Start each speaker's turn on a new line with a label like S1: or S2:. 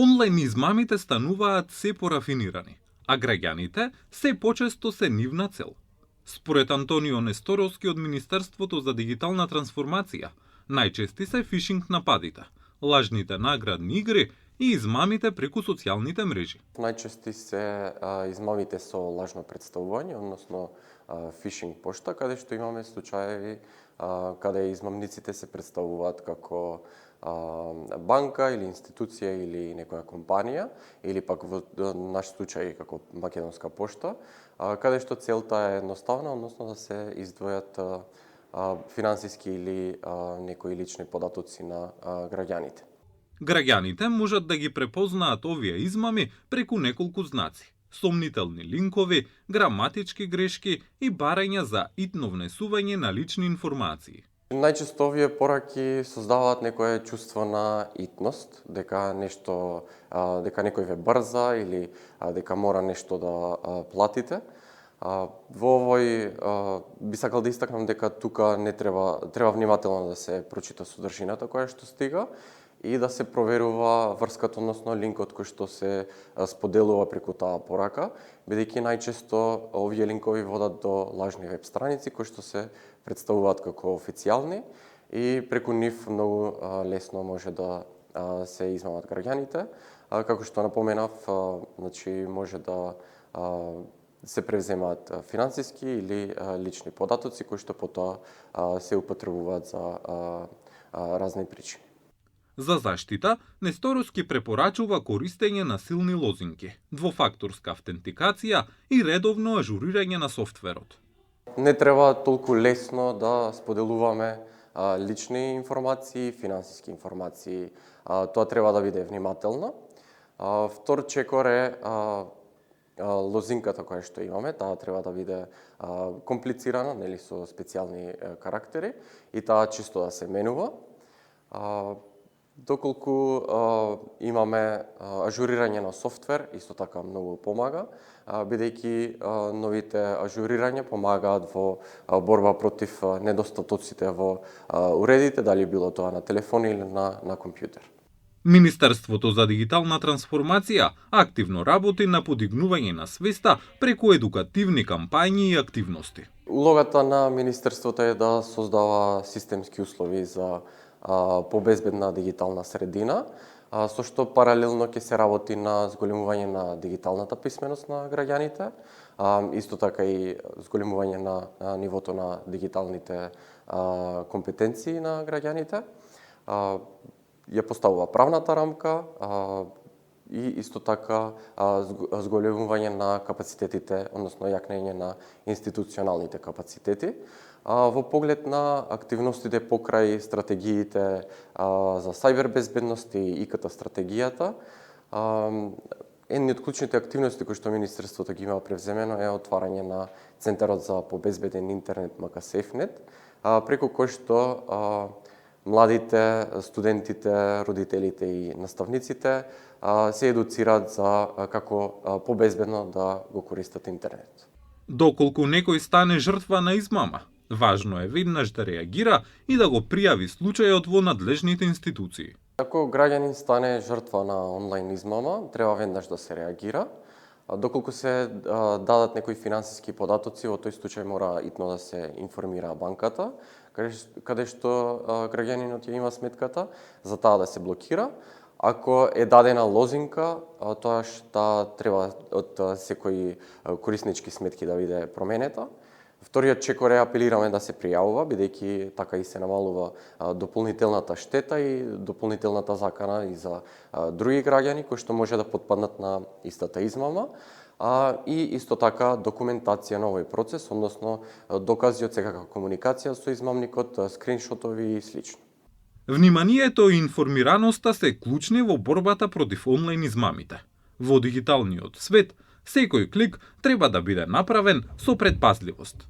S1: Онлайн измамите стануваат се порафинирани, а граѓаните се почесто се нивна цел. Според Антонио Несторовски од Министерството за дигитална трансформација, најчести се фишинг нападите, лажните наградни игри и измамите преку социјалните мрежи.
S2: Најчести се измамите со лажно представување, односно фишинг пошта, каде што имаме случаеви каде измамниците се представуваат како банка или институција или некоја компанија, или пак во наш случај како Македонска пошта, каде што целта е едноставна, односно да се издвојат финансиски или некои лични податоци на граѓаните.
S1: Граѓаните можат да ги препознаат овие измами преку неколку знаци: сомнителни линкови, граматички грешки и барања за итно внесување на лични информации.
S2: Најчесто овие пораки создаваат некое чувство на итност, дека некој ве брза или дека мора нешто да платите. Во овој би сакал да истакнам дека тука не треба внимателно да се прочита содржината која што стига и да се проверува врската, односно линкот кој што се споделува преку таа порака, бидејќи најчесто овие линкови водат до лажни веб страници кои што се представуваат како официјални и преку нив многу лесно може да се измамат граѓаните. Како што напоменав, може да се превземаат финансиски или лични податоци кои што потоа се употребуваат за разни причини.
S1: За заштита, Несторовски препорачува користење на силни лозинки, двофакторска автентикација и редовно ажурирање на софтверот.
S2: Не треба толку лесно да споделуваме лични информации, финансиски информации. Тоа треба да биде внимателно. Втор чекор е лозинката која што имаме, таа треба да биде комплицирана, нели, со специјални карактери и таа чисто да се менува. Доколку имаме ажурирање на софтвер, исто така многу помага, бидејќи новите ажурирања помагаат во борба против недостатоците во уредите, дали било тоа на телефон или на компјутер.
S1: Министерството за дигитална трансформација активно работи на подигнување на свеста преку едукативни кампањи и активности.
S2: Улогата на Министерството е да создава системски услови за побезбедна дигитална средина, со што паралелно ќе се работи на зголемување на дигиталната писменост на граѓаните, исто така и зголемување на нивото на дигиталните компетенции на граѓаните. Ја поставува правната рамка и исто така зголемување на капацитетите, односно јакнење на институционалните капацитети. Во поглед на активностите покрај стратегиите за сајбер безбедност и ИКТ стратегијата, едни од клучните активности кои што Министерството ги има превземено е отварање на Центарот за побезбеден интернет МК-Сефнет, преку кој што младите, студентите, родителите и наставниците се едуцираат за како побезбедно да го користат интернет.
S1: Доколку некој стане жртва на измама, важно е веднаш да реагира и да го пријави случајот во надлежните институции.
S2: Ако граѓанин стане жртва на онлайн измама, треба веднаш да се реагира. Доколку се дадат некои финансиски податоци, во тој случај мора итно да се информира банката, каде што граѓанинот ја има сметката, за таа да се блокира. Ако е дадена лозинка, тоа треба од секои кориснички сметки да биде променета. Вториот чекор е апелираме да се пријавува, бидејќи така и се намалува дополнителната штета и дополнителната закана и за други граѓани кои што може да потпаднат на истата измама, и исто така документација на овој процес, односно докази од секака комуникација со измамникот, скриншотови и слично.
S1: Вниманието и информираноста се клучни во борбата против онлайн измамите. Во дигиталниот свет, секој клик треба да биде направен со предпазливост.